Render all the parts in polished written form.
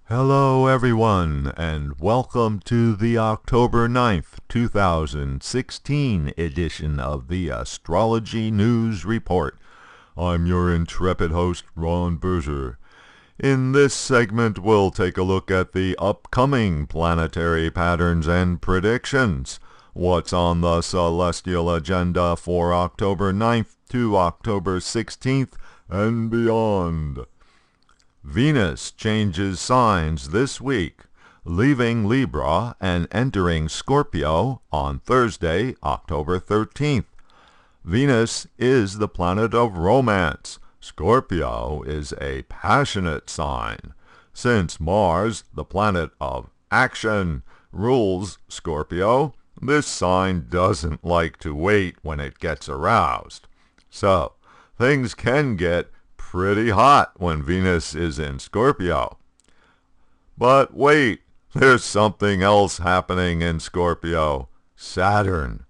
Hello everyone, and welcome to the October 9th, 2016 edition of the Astrology News Report. I'm your intrepid host, Ron Berger. In this segment, we'll take a look at the upcoming planetary patterns and predictions. What's on the celestial agenda for October 9th to October 16th and beyond. Venus changes signs this week, leaving Libra and entering Scorpio on Thursday, October 13th. Venus is the planet of romance. Scorpio is a passionate sign. Since Mars, the planet of action, rules Scorpio, this sign doesn't like to wait when it gets aroused. So, things can get pretty hot when Venus is in Scorpio. But wait, there's something else happening in Scorpio. Saturn,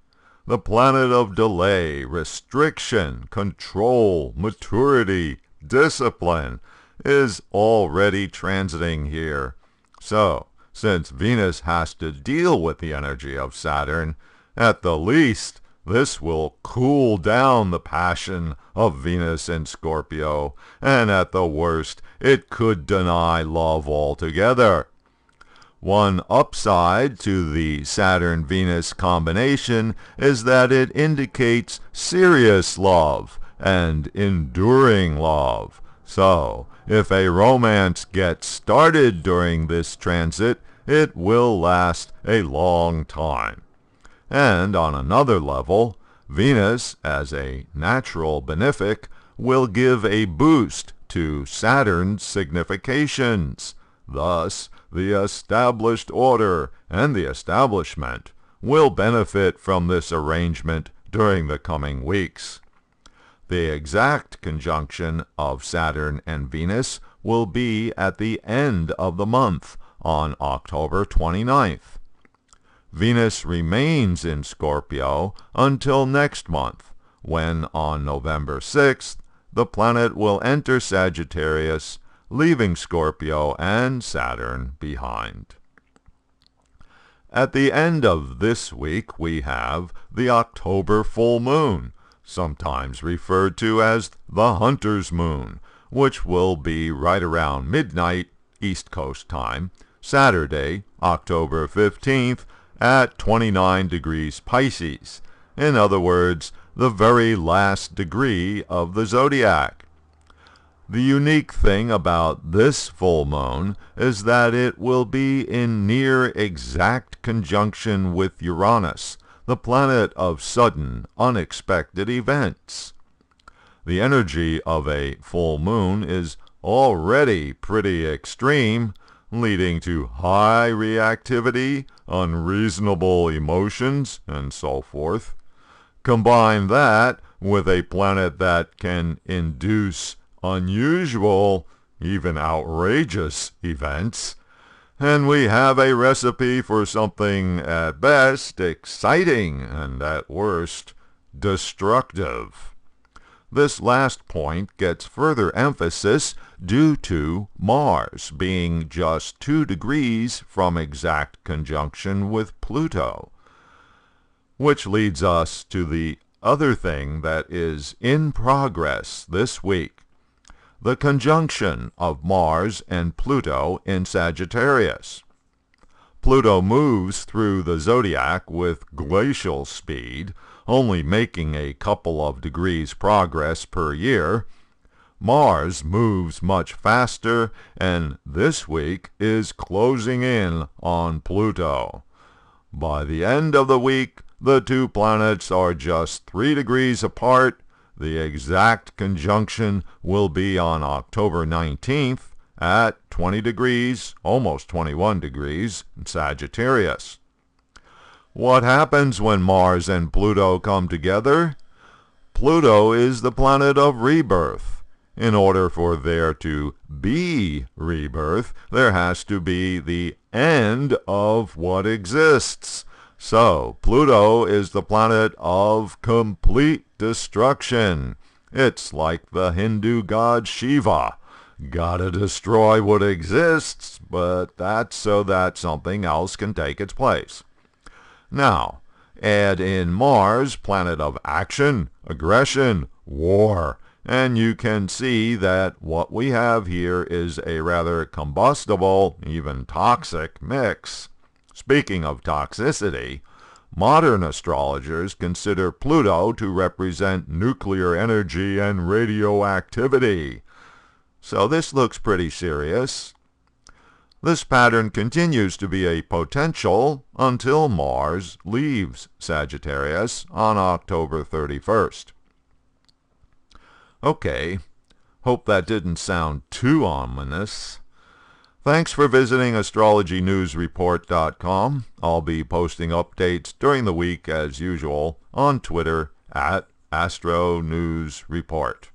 the planet of delay, restriction, control, maturity, discipline, is already transiting here. So, since Venus has to deal with the energy of Saturn, at the least, this will cool down the passion of Venus in Scorpio, and at the worst, it could deny love altogether. One upside to the Saturn-Venus combination is that it indicates serious love and enduring love. So, if a romance gets started during this transit, it will last a long time. And on another level, Venus, as a natural benefic, will give a boost to Saturn's significations. Thus, the established order and the establishment will benefit from this arrangement during the coming weeks. The exact conjunction of Saturn and Venus will be at the end of the month, on October 29th. Venus remains in Scorpio until next month, when on November 6th, the planet will enter Sagittarius, leaving Scorpio and Saturn behind. At the end of this week, we have the October full moon, sometimes referred to as the Hunter's Moon, which will be right around midnight East Coast time, Saturday, October 15th, at 29 degrees Pisces. In other words, the very last degree of the zodiac. The unique thing about this full moon is that it will be in near exact conjunction with Uranus, the planet of sudden, unexpected events. The energy of a full moon is already pretty extreme, leading to high reactivity, unreasonable emotions, and so forth. Combine that with a planet that can induce unusual, even outrageous events, and we have a recipe for something at best exciting and at worst destructive. This last point gets further emphasis due to Mars being just 2 degrees from exact conjunction with Pluto. Which leads us to the other thing that is in progress this week, the conjunction of Mars and Pluto in Sagittarius. Pluto moves through the zodiac with glacial speed, only making a couple of degrees progress per year. Mars moves much faster, and this week is closing in on Pluto. By the end of the week, the two planets are just 3 degrees apart. The exact conjunction will be on October 19th at 20 degrees, almost 21 degrees, in Sagittarius. What happens when Mars and Pluto come together? Pluto is the planet of rebirth. In order for there to be rebirth, there has to be the end of what exists. So, Pluto is the planet of complete destruction. It's like the Hindu god Shiva. Gotta destroy what exists, but that's so that something else can take its place. Now, add in Mars, planet of action, aggression, war, and you can see that what we have here is a rather combustible, even toxic mix. Speaking of toxicity, modern astrologers consider Pluto to represent nuclear energy and radioactivity. So this looks pretty serious. This pattern continues to be a potential until Mars leaves Sagittarius on October 31st. Okay, hope that didn't sound too ominous. Thanks for visiting astrologynewsreport.com. I'll be posting updates during the week as usual on Twitter @AstroNewsReport.